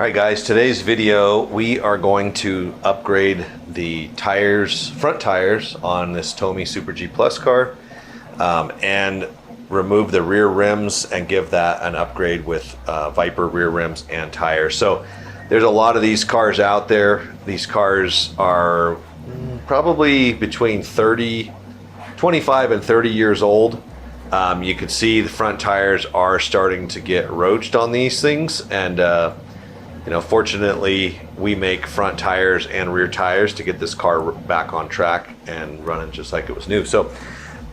Alright guys, today's video we are going to upgrade the tires, front tires on this Tomy Super G Plus car and remove the rear rims and give that an upgrade with Viper rear rims and tires. So there's a lot of these cars out there. These cars are probably between 25 and 30 years old. You can see the front tires are starting to get roached on these things, and you know, fortunately we make front tires and rear tires to get this car back on track and running just like it was new. So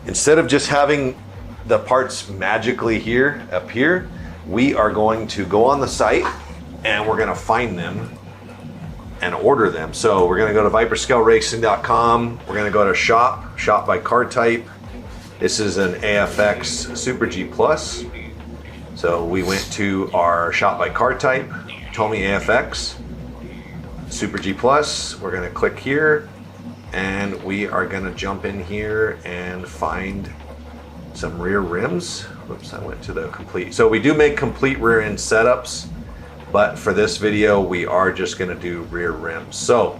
instead of just having the parts magically up here, we are going to go on the site and we're going to find them and order them. So we're going to go to viperscaleRacing.com. We're going to go to shop by car type. This is an AFX Super G Plus. So we went to our shop by car type, Tomy AFX Super G Plus. We're going to click here and we are going to jump in here and find some rear rims. Whoops, I went to the complete. So we do make complete rear end setups, but for this video we are just going to do rear rims. So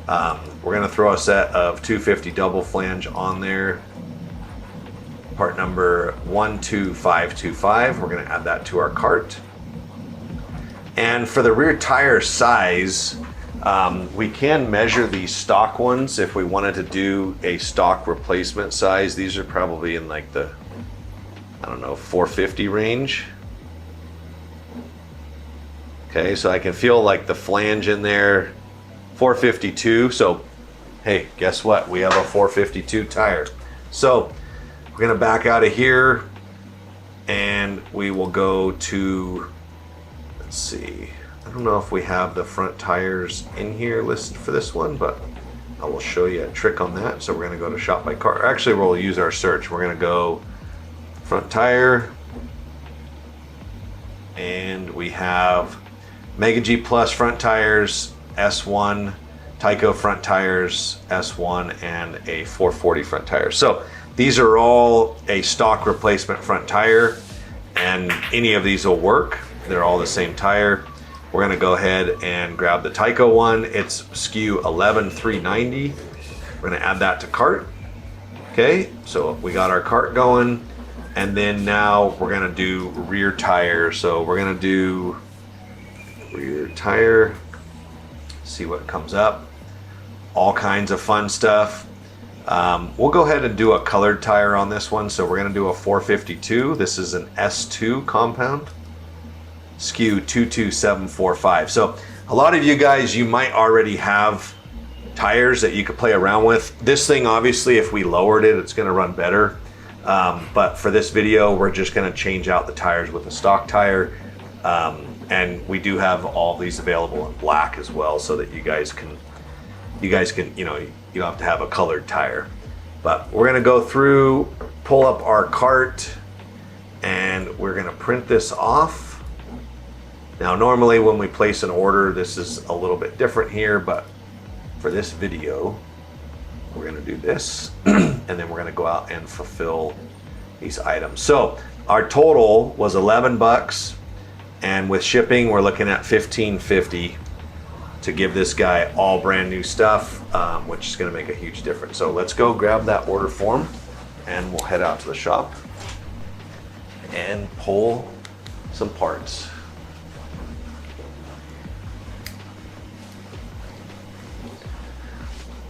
we're going to throw a set of 250 double flange on there, part number 12525. We're going to add that to our cart. And for the rear tire size, we can measure these stock ones if we wanted to do a stock replacement size. These are probably in like the, I don't know, 450 range. Okay, so I can feel like the flange in there, 452. So, hey, guess what? We have a 452 tire. So we're gonna back out of here and we will go to, let's see, I don't know if we have the front tires in here listed for this one, but I will show you a trick on that. So we're going to go to shop by car. Actually, we'll use our search. We're going to go front tire, and we have Mega G Plus front tires, S1, Tyco front tires, S1, and a 440 front tire. So these are all a stock replacement front tire, and any of these will work. They're all the same tire. We're gonna go ahead and grab the Tyco one. It's SKU 11390. We're gonna add that to cart. Okay, so we got our cart going, and then now we're gonna do rear tire. So we're gonna do rear tire, see what comes up. All kinds of fun stuff. We'll go ahead and do a colored tire on this one. So we're gonna do a 452. This is an S2 compound. SKU 22745. So a lot of you guys, you might already have tires that you could play around with. This thing, obviously, if we lowered it, it's going to run better. But for this video, we're just going to change out the tires with a stock tire. And we do have all these available in black as well, so that you guys can, you know, you don't have to have a colored tire. But we're going to go through, pull up our cart, and we're going to print this off. Now, normally when we place an order, this is a little bit different here, but for this video, we're gonna do this, and then we're gonna go out and fulfill these items. So our total was 11 bucks, and with shipping, we're looking at $15.50 to give this guy all brand new stuff, which is gonna make a huge difference. So let's go grab that order form, and we'll head out to the shop and pull some parts.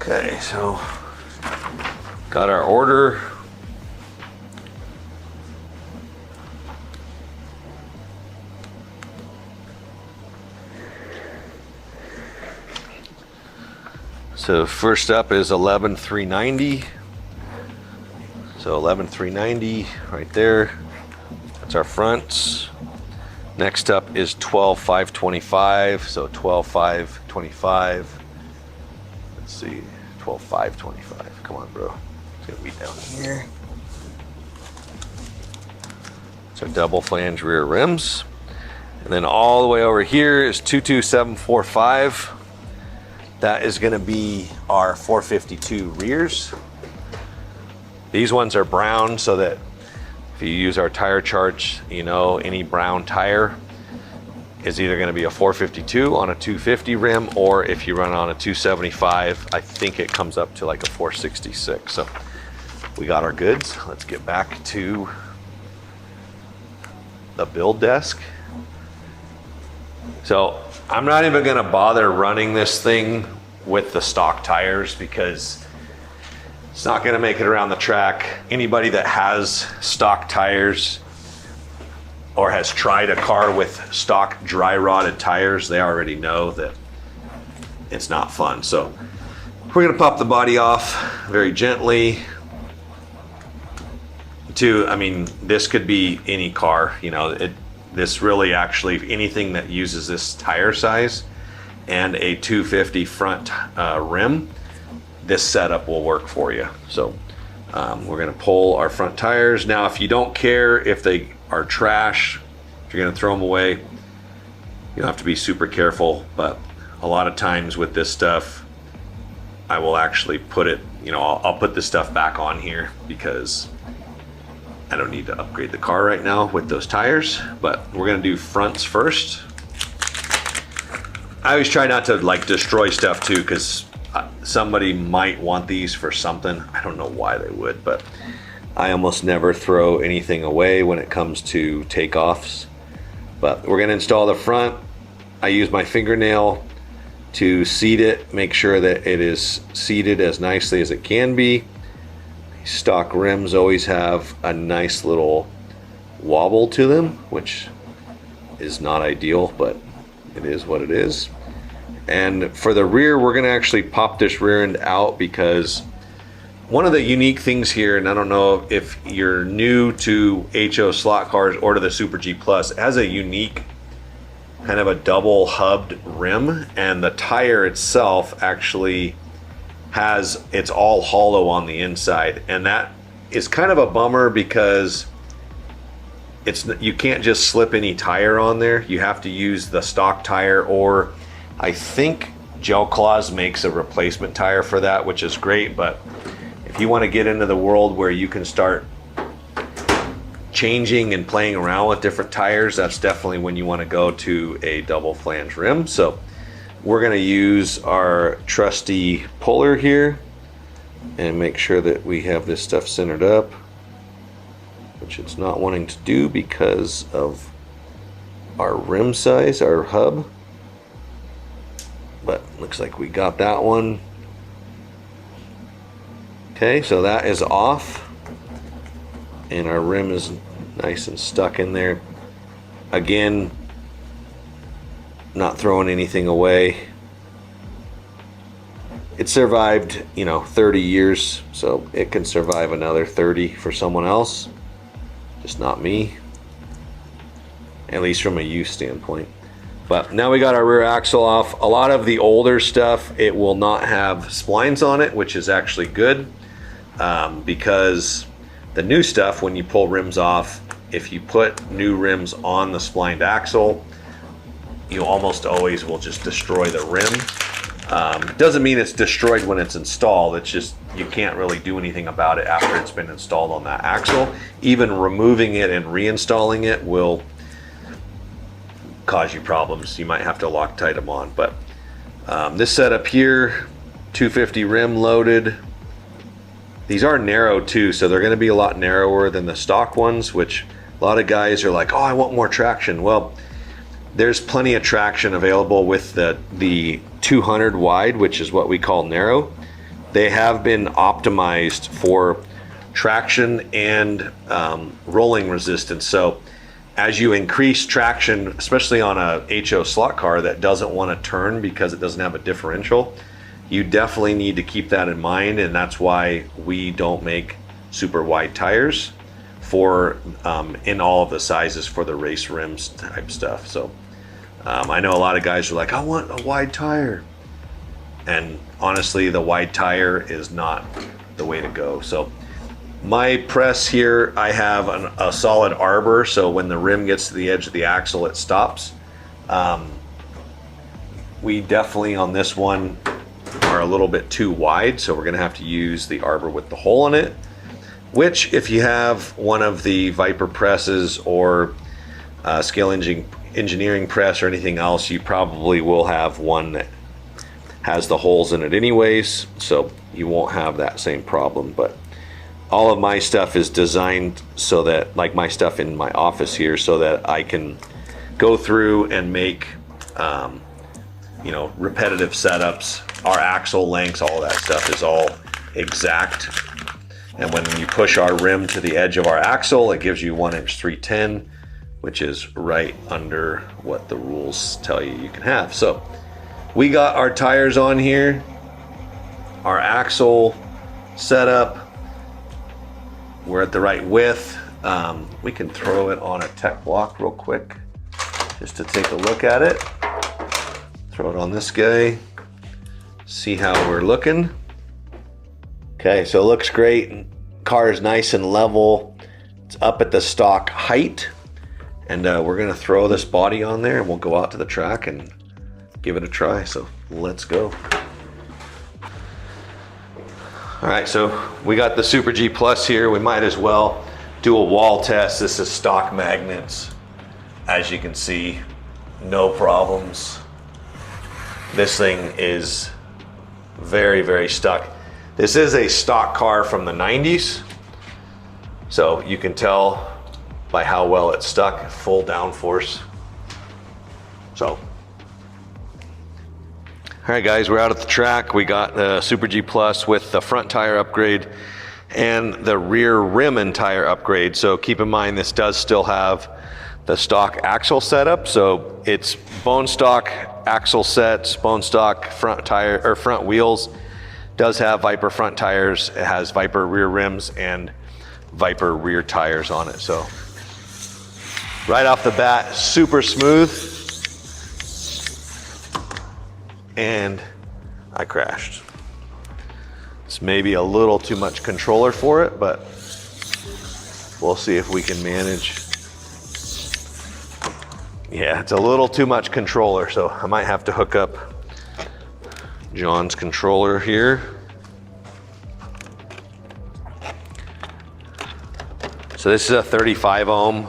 Okay, so got our order. So first up is 11390. So 11390 right there. That's our fronts. Next up is 12525. So 12525. Let's see. 12525. Come on, bro. It's gonna be down here. So double flange rear rims. And then all the way over here is 22745. That is gonna be our 452 rears. These ones are brown, so that if you use our tire charts, you know, any brown tire, is either going to be a 452 on a 250 rim, or if you run on a 275, I think it comes up to like a 466. So we got our goods. Let's get back to the build desk. So I'm not even going to bother running this thing with the stock tires because it's not going to make it around the track. Anybody that has stock tires or has tried a car with stock dry rotted tires, they already know that it's not fun. So we're going to pop the body off very gently. I mean, this could be any car, you know, this really actually, anything that uses this tire size and a 250 front rim, this setup will work for you. So we're gonna pull our front tires. Now, if you don't care if they are trash, if you're gonna throw them away, you don't have to be super careful, but a lot of times with this stuff, I will actually put it, you know, I'll put this stuff back on here because I don't need to upgrade the car right now with those tires, but we're gonna do fronts first. I always try not to like destroy stuff too, because somebody might want these for something. I don't know why they would, but I almost never throw anything away when it comes to takeoffs. But we're gonna install the front. I use my fingernail to seat it, make sure that it is seated as nicely as it can be. Stock rims always have a nice little wobble to them, which is not ideal, but it is what it is. And for the rear, we're going to actually pop this rear end out because one of the unique things here, and I don't know if you're new to HO slot cars or to the Super G Plus, it has a unique kind of a double hubbed rim, and the tire itself actually it's all hollow on the inside, and that is kind of a bummer because you can't just slip any tire on there. You have to use the stock tire, or I think Gel Claws makes a replacement tire for that, which is great. But if you want to get into the world where you can start changing and playing around with different tires, that's definitely when you want to go to a double flange rim. So we're going to use our trusty puller here and make sure that we have this stuff centered up, which it's not wanting to do because of our rim size, our hub. But looks like we got that one. Okay, so that is off and our rim is nice and stuck in there. Again, not throwing anything away. It survived, you know, 30 years, so it can survive another 30 for someone else, just not me, at least from a use standpoint. But now we got our rear axle off. A lot of the older stuff, it will not have splines on it, which is actually good, because the new stuff, when you pull rims off, if you put new rims on the splined axle, you almost always will just destroy the rim. Doesn't mean it's destroyed when it's installed. It's just you can't really do anything about it after it's been installed on that axle. Even removing it and reinstalling it will cause you problems. You might have to Loctite them on. But this setup here, 250 rim loaded. These are narrow too, so they're going to be a lot narrower than the stock ones, which a lot of guys are like, oh, I want more traction. Well, there's plenty of traction available with the 200 wide, which is what we call narrow. They have been optimized for traction and rolling resistance. So as you increase traction, especially on a HO slot car that doesn't want to turn because it doesn't have a differential, you definitely need to keep that in mind. And that's why we don't make super wide tires for in all of the sizes for the race rims type stuff. So I know a lot of guys are like, I want a wide tire, and honestly the wide tire is not the way to go. So my press here, I have a solid arbor, so when the rim gets to the edge of the axle it stops. We definitely on this one are a little bit too wide, so we're gonna have to use the arbor with the hole in it, which if you have one of the Viper presses or scale engine engineering press or anything else, you probably will have one that has the holes in it anyways, so you won't have that same problem. But all of my stuff is designed so that, like my stuff in my office here, so that I can go through and make you know, repetitive setups. Our axle lengths, all that stuff is all exact. And when you push our rim to the edge of our axle, it gives you 1 inch 310, which is right under what the rules tell you can have. So we got our tires on here, our axle setup, we're at the right width. We can throw it on a tech block real quick just to take a look at it. Throw it on this guy, see how we're looking. Okay, so it looks great. Car is nice and level. It's up at the stock height. And we're gonna throw this body on there and we'll go out to the track and give it a try. So let's go. All right, so we got the Super G Plus here. We might as well do a wall test. This is stock magnets. As you can see, no problems. This thing is very, very stuck. This is a stock car from the 90s. So you can tell by how well it's stuck, full downforce. So, all right guys, we're out at the track. We got the Super G Plus with the front tire upgrade and the rear rim and tire upgrade. So keep in mind, this does still have the stock axle setup. So it's bone stock axle sets, bone stock front tire or front wheels. Does have Viper front tires. It has Viper rear rims and Viper rear tires on it. So right off the bat, super smooth. And I crashed. It's maybe a little too much controller for it, but we'll see if we can manage. Yeah, it's a little too much controller, so I might have to hook up John's controller here. So this is a 35 ohm.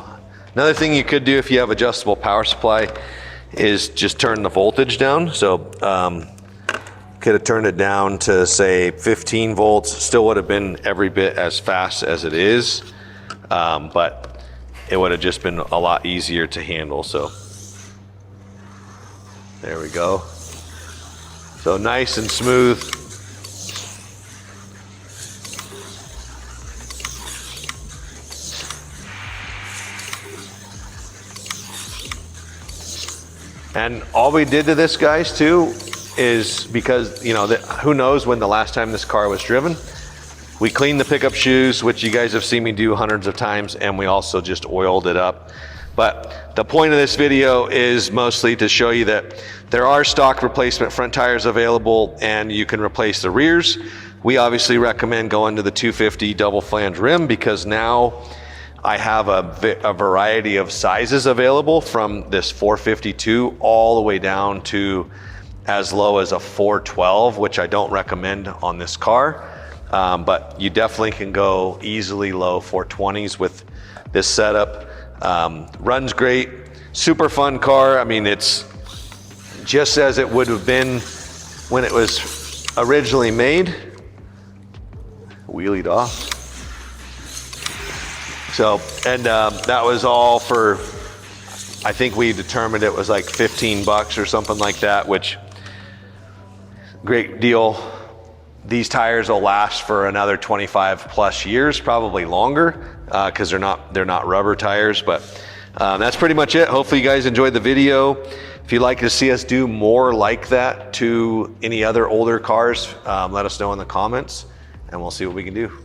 Another thing you could do if you have adjustable power supply is just turn the voltage down. So could have turned it down to say 15 volts, still would have been every bit as fast as it is, but it would have just been a lot easier to handle. So there we go. So nice and smooth. And all we did to this, guys, too, is because, you know, who knows when the last time this car was driven. We cleaned the pickup shoes, which you guys have seen me do hundreds of times, and we also just oiled it up. But the point of this video is mostly to show you that there are stock replacement front tires available and you can replace the rears. We obviously recommend going to the 250 double flange rim because now I have a variety of sizes available from this 452 all the way down to as low as a 412, which I don't recommend on this car. But you definitely can go easily low 420s with this setup. Runs great, super fun car. I mean, it's just as it would have been when it was originally made. Wheelied off. So, and that was all for, I think we determined it was like 15 bucks or something like that, which great deal. These tires will last for another 25 plus years, probably longer, because they're not rubber tires. But that's pretty much it. Hopefully you guys enjoyed the video. If you'd like to see us do more like that to any other older cars, let us know in the comments and we'll see what we can do.